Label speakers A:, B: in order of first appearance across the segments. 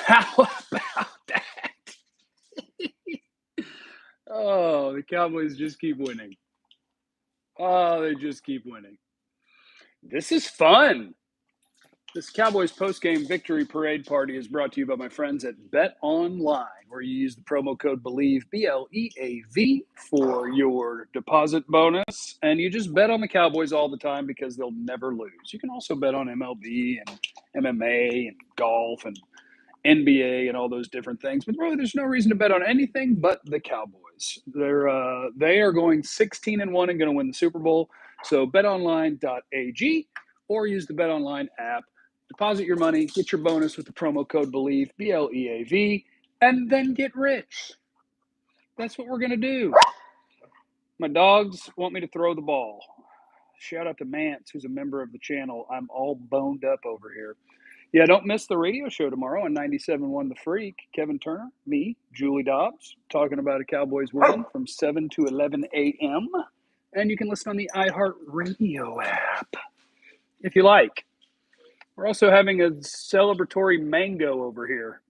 A: How about that? Oh, the Cowboys just keep winning. Oh, they just keep winning. This is fun. This Cowboys post-game victory parade party is brought to you by my friends at Bet Online, where you use the promo code BELIEVE, BLEAV, for your deposit bonus. And you just bet on the Cowboys all the time because they'll never lose. You can also bet on MLB and MMA and golf and NBA and all those different things. But really, there's no reason to bet on anything but the Cowboys. They are going 16-1 and going to win the Super Bowl. So betonline.ag or use the BetOnline app. Deposit your money, get your bonus with the promo code BELIEVE, BLEAV, and then get rich. That's what we're going to do. My dogs want me to throw the ball. Shout out to Mance, who's a member of the channel. I'm all boned up over here. Yeah, don't miss the radio show tomorrow on 97.1 The Freak. Kevin Turner, me, Julie Dobbs, talking about a Cowboys win from 7 to 11 a.m. And you can listen on the iHeartRadio app if you like. We're also having a celebratory mango over here.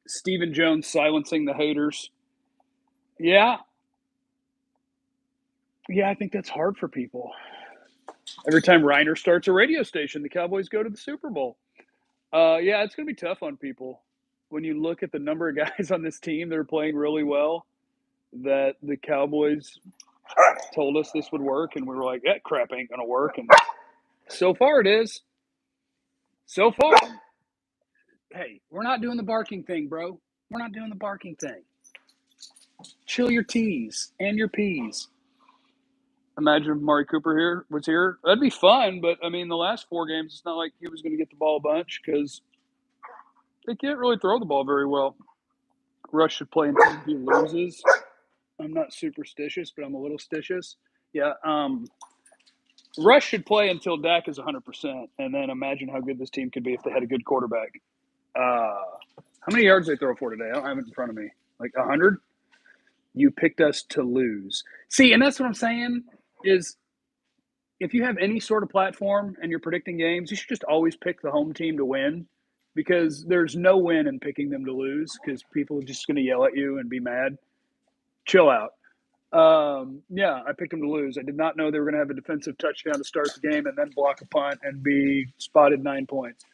A: Stephen Jones silencing the haters. Yeah. Yeah, I think that's hard for people. Every time Reiner starts a radio station, the Cowboys go to the Super Bowl. Yeah, it's going to be tough on people. When you look at the number of guys on this team that are playing really well, that the Cowboys told us this would work, and we were like, that crap ain't going to work. And so far it is. So far. Hey, we're not doing the barking thing, bro. We're not doing the barking thing. Chill your T's and your P's. Imagine if Mari Cooper was here. That'd be fun, but, I mean, the last 4 games, it's not like he was going to get the ball a bunch because they can't really throw the ball very well. Rush should play until he loses. I'm not superstitious, but I'm a little stitious. Yeah, Rush should play until Dak is 100%, and then imagine how good this team could be if they had a good quarterback. How many yards they throw for today? I don't have it in front of me. Like 100? You picked us to lose. See, and that's what I'm saying is if you have any sort of platform and you're predicting games, you should just always pick the home team to win because there's no win in picking them to lose because people are just going to yell at you and be mad. Chill out. Yeah, I picked them to lose. I did not know they were going to have a defensive touchdown to start the game and then block a punt and be spotted 9 points.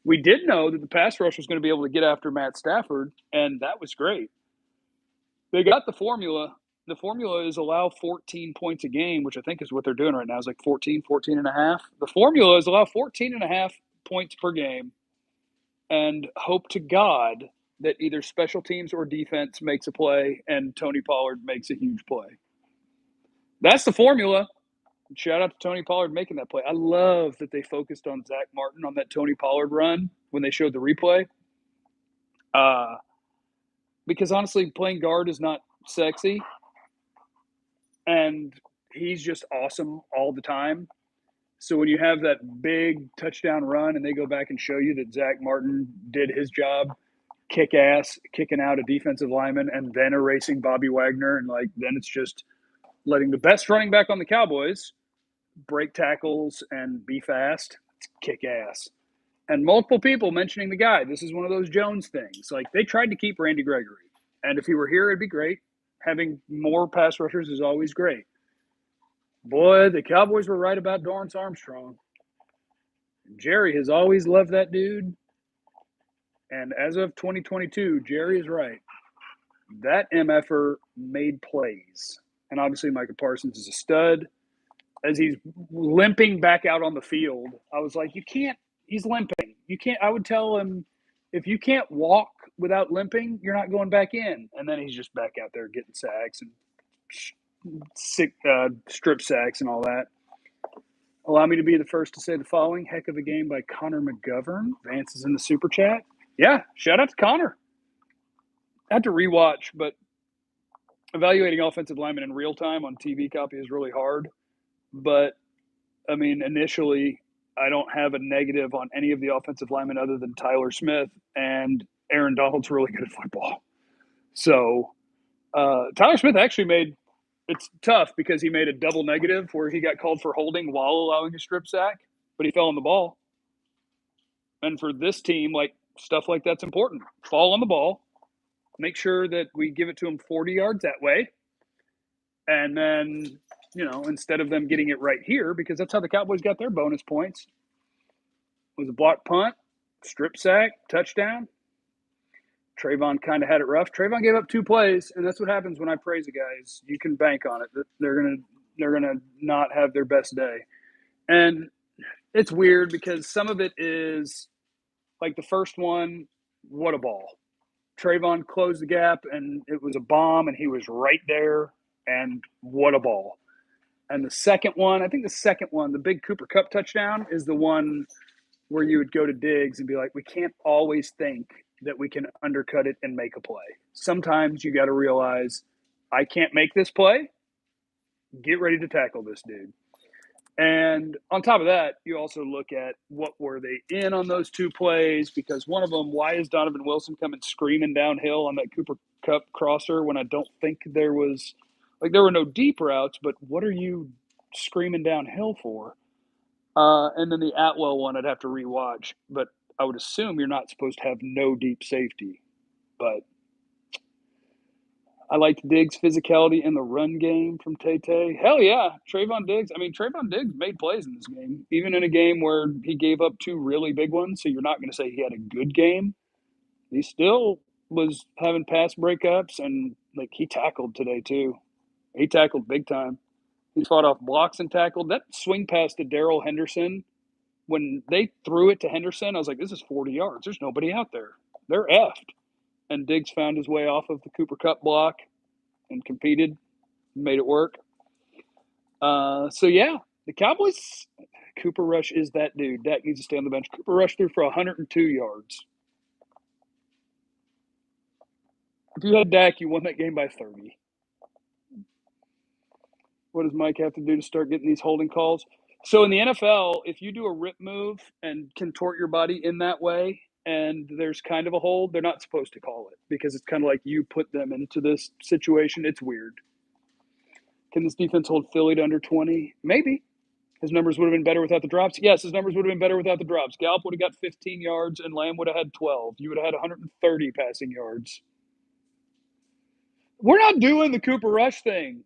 A: We did know that the pass rush was going to be able to get after Matt Stafford, and that was great. They got the formula. The formula is allow 14 points a game, which I think is what they're doing right now. It's like 14 and a half. The formula is allow 14 and a half points per game and hope to God that either special teams or defense makes a play and Tony Pollard makes a huge play. That's the formula. Shout out to Tony Pollard making that play. I love that they focused on Zach Martin on that Tony Pollard run when they showed the replay. Because honestly, playing guard is not sexy. And he's just awesome all the time. So when you have that big touchdown run and they go back and show you that Zach Martin did his job, kick ass, kicking out a defensive lineman and then erasing Bobby Wagner, and then it's just letting the best running back on the Cowboys break tackles and be fast, kick ass. And multiple people mentioning the guy. This is one of those Jones things. Like, they tried to keep Randy Gregory. And if he were here, it'd be great. Having more pass rushers is always great. Boy, the Cowboys were right about Dorrance Armstrong. Jerry has always loved that dude. And as of 2022, Jerry is right. That MFer made plays. And obviously Micah Parsons is a stud. As he's limping back out on the field, I was like, you can't – he's limping. You can't – I would tell him, if you can't walk without limping, you're not going back in. And then he's just back out there getting sacks and strip sacks and all that. Allow me to be the first to say the following. Heck of a game by Connor McGovern. Vance is in the super chat. Yeah, shout out to Connor. I had to rewatch, but evaluating offensive linemen in real time on TV copy is really hard. But, I mean, initially, I don't have a negative on any of the offensive linemen other than Tyler Smith, and Aaron Donald's really good at football. So, Tyler Smith actually made – it's tough because he made a double negative where he got called for holding while allowing a strip sack, but he fell on the ball. And for this team, like stuff like that's important. Fall on the ball. Make sure that we give it to them 40 yards that way. And then, instead of them getting it right here, because that's how the Cowboys got their bonus points, was a block punt, strip sack, touchdown. Trayvon kind of had it rough. Trayvon gave up 2 plays, and that's what happens when I praise a guy. Is you can bank on it. They're gonna not have their best day. And it's weird because some of it is like the first one, what a ball. Trayvon closed the gap, and it was a bomb, and he was right there, and what a ball. And the second one, the big Cooper Kupp touchdown, is the one where you would go to Diggs and be like, we can't always think that we can undercut it and make a play. Sometimes you got to realize, I can't make this play. Get ready to tackle this dude. And on top of that, you also look at what were they in on those 2 plays, because one of them, why is Donovan Wilson coming screaming downhill on that Cooper Kupp crosser when I don't think there were no deep routes, but what are you screaming downhill for? And then the Atwell one I'd have to rewatch, but I would assume you're not supposed to have no deep safety. But I liked Diggs' physicality in the run game from Tay. Hell yeah, Trayvon Diggs. Trayvon Diggs made plays in this game, even in a game where he gave up 2 really big ones. So you're not going to say he had a good game. He still was having pass breakups, and he tackled today too. He tackled big time. He fought off blocks and tackled. That swing pass to Darrell Henderson, when they threw it to Henderson, I was like, this is 40 yards. There's nobody out there. They're effed. And Diggs found his way off of the Cooper Kupp block and competed, made it work. The Cowboys, Cooper Rush is that dude. Dak needs to stay on the bench. Cooper Rush threw for 102 yards. If you had Dak, you won that game by 30. What does Mike have to do to start getting these holding calls? So in the NFL, if you do a rip move and contort your body in that way and there's kind of a hold, they're not supposed to call it, because it's kind of like you put them into this situation. It's weird. Can this defense hold Philly to under 20? Maybe. His numbers would have been better without the drops. Yes, his numbers would have been better without the drops. Gallup would have got 15 yards and Lamb would have had 12. You would have had 130 passing yards. We're not doing the Cooper Rush thing.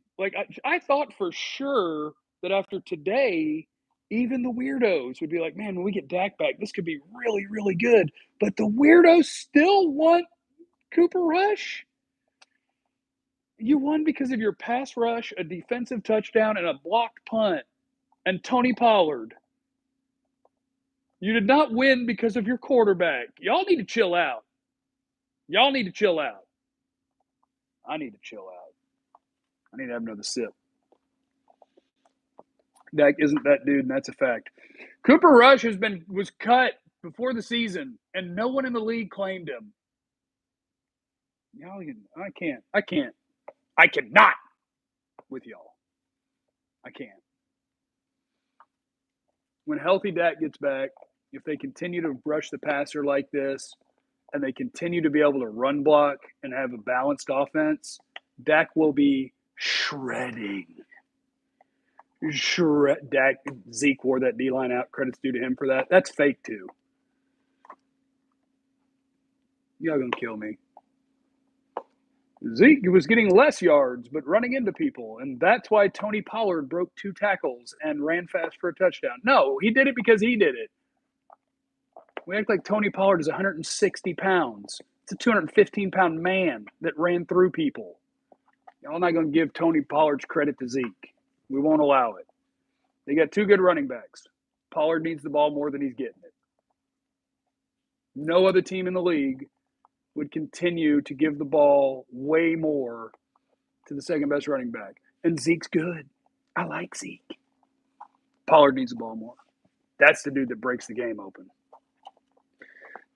A: I thought for sure that after today, even the weirdos would be like, man, when we get Dak back, this could be really, really good. But the weirdos still want Cooper Rush. You won because of your pass rush, a defensive touchdown, and a blocked punt, and Tony Pollard. You did not win because of your quarterback. Y'all need to chill out. I need to chill out. I need to have another sip. Dak isn't that dude, and that's a fact. Cooper Rush was cut before the season, and no one in the league claimed him. I cannot with y'all. I can't. When healthy Dak gets back, if they continue to rush the passer like this, and they continue to be able to run block and have a balanced offense, Dak will be shredding. Zeke wore that D-line out. Credits due to him for that. That's fake, too. Y'all gonna kill me. Zeke was getting less yards, but running into people, and that's why Tony Pollard broke 2 tackles and ran fast for a touchdown. No, he did it because he did it. We act like Tony Pollard is 160 pounds. It's a 215-pound man that ran through people. Y'all not going to give Tony Pollard's credit to Zeke. We won't allow it. They got 2 good running backs. Pollard needs the ball more than he's getting it. No other team in the league would continue to give the ball way more to the second best running back. And Zeke's good. I like Zeke. Pollard needs the ball more. That's the dude that breaks the game open.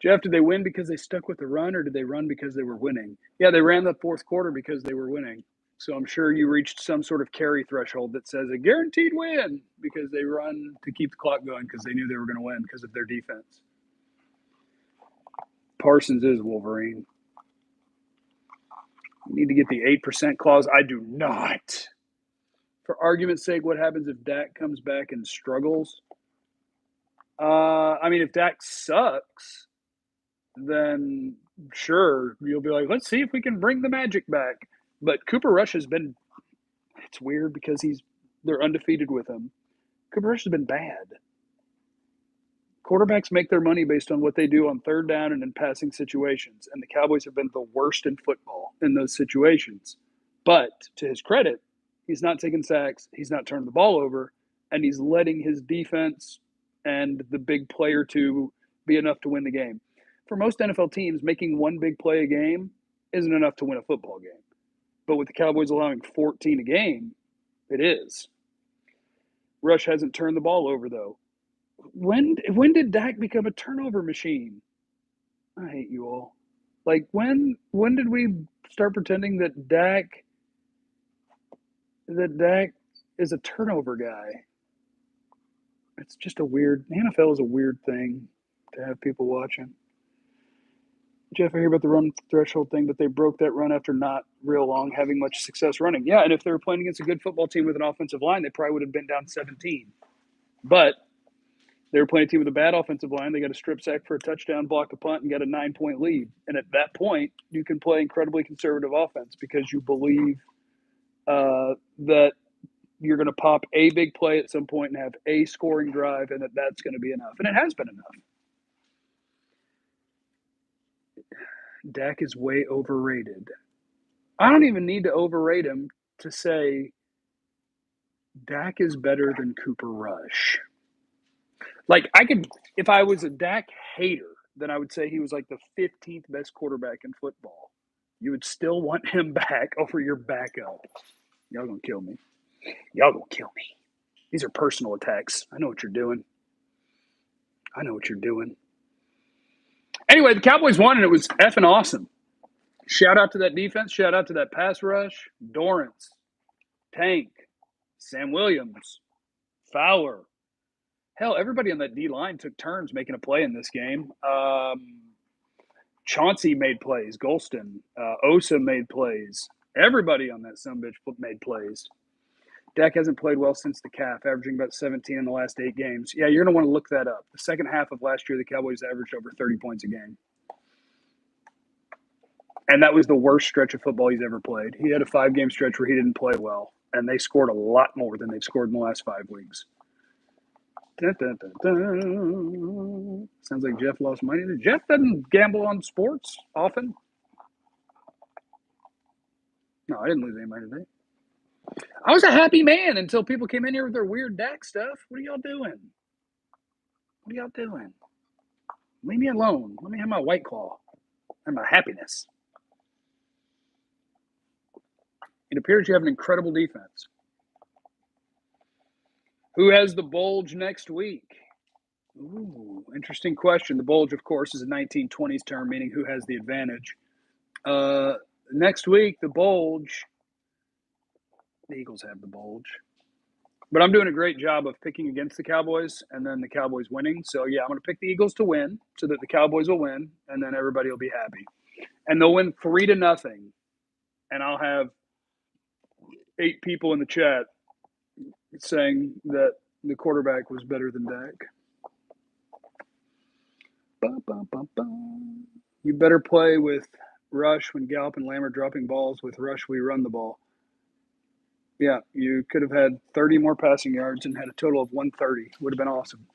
A: Jeff, did they win because they stuck with the run, or did they run because they were winning? Yeah, they ran the fourth quarter because they were winning. So I'm sure you reached some sort of carry threshold that says a guaranteed win, because they run to keep the clock going because they knew they were going to win because of their defense. Parsons is Wolverine. You need to get the 8% clause. I do not. For argument's sake, what happens if Dak comes back and struggles? I mean, if Dak sucks, then sure, you'll be like, let's see if we can bring the magic back. But Cooper Rush has been, it's weird because they're undefeated with him. Cooper Rush has been bad. Quarterbacks make their money based on what they do on third down and in passing situations, and the Cowboys have been the worst in football in those situations. But to his credit, he's not taking sacks, he's not turning the ball over, and he's letting his defense and the big play or two be enough to win the game. For most NFL teams, making one big play a game isn't enough to win a football game. But with the Cowboys allowing 14 a game, it is. Rush hasn't turned the ball over, though. When did Dak become a turnover machine? I hate you all. Like when did we start pretending that Dak is a turnover guy? It's just a weird. The NFL is a weird thing to have people watching. Jeff, I hear about the run threshold thing, but they broke that run after not real long having much success running. Yeah, and if they were playing against a good football team with an offensive line, they probably would have been down 17. But they were playing a team with a bad offensive line. They got a strip sack for a touchdown, blocked a punt, and got a 9-point lead. And at that point, you can play incredibly conservative offense because you believe that you're going to pop a big play at some point and have a scoring drive, and that's going to be enough. And it has been enough. Dak is way overrated. I don't even need to overrate him to say Dak is better than Cooper Rush. Like, if I was a Dak hater, then I would say he was like the 15th best quarterback in football. You would still want him back over your backup. Y'all gonna kill me. Y'all gonna kill me. These are personal attacks. I know what you're doing. Anyway, the Cowboys won, and it was effing awesome. Shout out to that defense. Shout out to that pass rush. Dorrance, Tank, Sam Williams, Fowler. Hell, everybody on that D-line took turns making a play in this game. Chauncey made plays. Golston. Osa made plays. Everybody on that sumbitch made plays. Dak hasn't played well since the calf, averaging about 17 in the last 8 games. Yeah, you're going to want to look that up. The second half of last year, the Cowboys averaged over 30 points a game. And that was the worst stretch of football he's ever played. He had a 5-game stretch where he didn't play well, and they scored a lot more than they've scored in the last 5 weeks. Dun, dun, dun, dun. Sounds like Jeff lost money. Jeff doesn't gamble on sports often. No, I didn't lose any money today. I was a happy man until people came in here with their weird Dak stuff. What are y'all doing? Leave me alone. Let me have my White Claw and my happiness. It appears you have an incredible defense. Who has the bulge next week? Ooh, interesting question. The bulge, of course, is a 1920s term meaning who has the advantage. Next week, the bulge, the Eagles have the bulge. But I'm doing a great job of picking against the Cowboys and then the Cowboys winning. So, yeah, I'm going to pick the Eagles to win so that the Cowboys will win, and then everybody will be happy. And they'll win 3-0, and I'll have 8 people in the chat saying that the quarterback was better than Dak. You better play with Rush when Gallup and Lamb are dropping balls. With Rush, we run the ball. Yeah, you could have had 30 more passing yards and had a total of 130. Would have been awesome.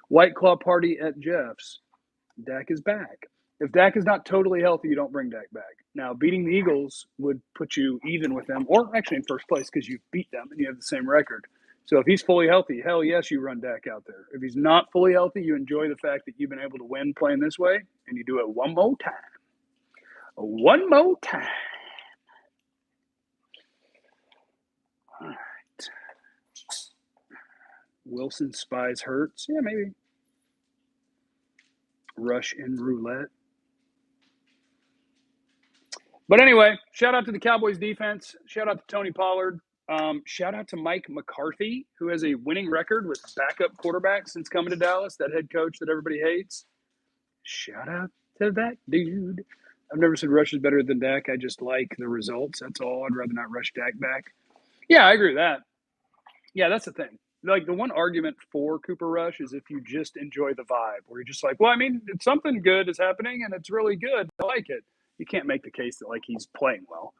A: White Claw party at Jeff's. Dak is back. If Dak is not totally healthy, you don't bring Dak back. Now, beating the Eagles would put you even with them, or actually in first place because you beat them and you have the same record. So if he's fully healthy, hell yes, you run Dak out there. If he's not fully healthy, you enjoy the fact that you've been able to win playing this way, and you do it one more time. One more time. All right. Wilson spies Hurts. Yeah, maybe. Rush in roulette. But anyway, shout out to the Cowboys defense. Shout out to Tony Pollard. Shout out to Mike McCarthy, who has a winning record with backup quarterbacks since coming to Dallas, that head coach that everybody hates. Shout out to that dude. I've never said Rush is better than Dak. I just like the results. That's all. I'd rather not rush Dak back. Yeah, I agree with that. Yeah, that's the thing. like the one argument for Cooper Rush is if you just enjoy the vibe, where you're just like, well, I mean, it's something good is happening and it's really good. I like it. You can't make the case that like he's playing well.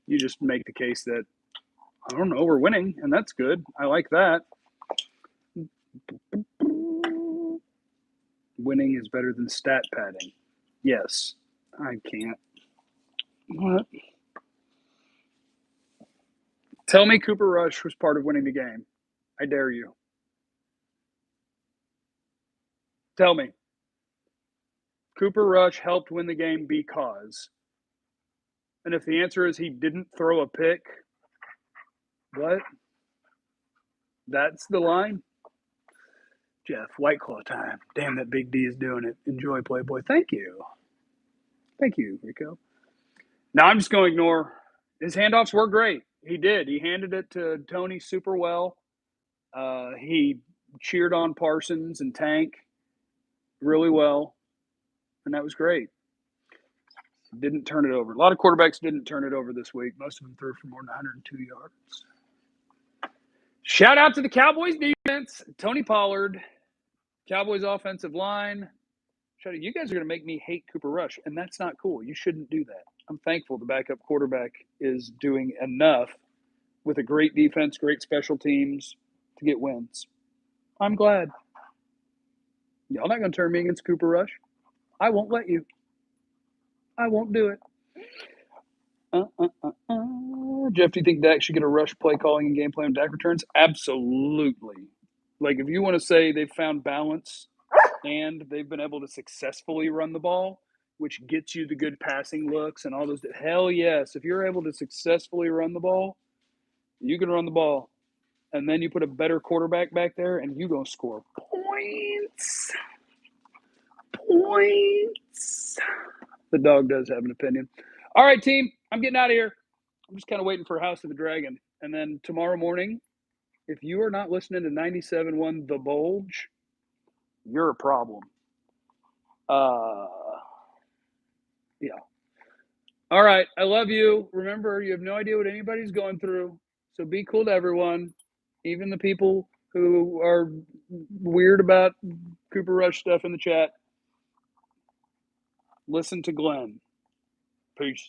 A: You just make the case that I don't know, we're winning, and that's good. I like that. Winning is better than stat padding. Yes, I can't. What? Tell me Cooper Rush was part of winning the game. I dare you. Tell me. Cooper Rush helped win the game because. And if the answer is he didn't throw a pick, what? That's the line? Jeff, White Claw time. Damn, that Big D is doing it. Enjoy, Playboy. Thank you. Thank you, Rico. Now I'm just going to ignore. His handoffs were great. He did. He handed it to Tony super well. He cheered on Parsons and Tank really well, and that was great. Didn't turn it over. A lot of quarterbacks didn't turn it over this week. Most of them threw for more than 102 yards. Shout out to the Cowboys defense. Tony Pollard, Cowboys offensive line. Shout out, you guys are going to make me hate Cooper Rush, and that's not cool. You shouldn't do that. I'm thankful the backup quarterback is doing enough with a great defense, great special teams to get wins. I'm glad. Y'all not going to turn me against Cooper Rush. I won't let you. I won't do it. Jeff, do you think Dak should get a rush play calling and game plan when Dak returns? Absolutely. Like, if you want to say they've found balance and they've been able to successfully run the ball, which gets you the good passing looks and all those, hell yes. If you're able to successfully run the ball, you can run the ball. And then you put a better quarterback back there, and you're going to score points. Points. The dog does have an opinion. All right, team, I'm getting out of here. I'm just kind of waiting for House of the Dragon. And then tomorrow morning, if you are not listening to 97.1 The Bulge, you're a problem. Yeah. All right, I love you. Remember, you have no idea what anybody's going through, so be cool to everyone, even the people who are weird about Cooper Rush stuff in the chat. Listen to Glenn. Peace.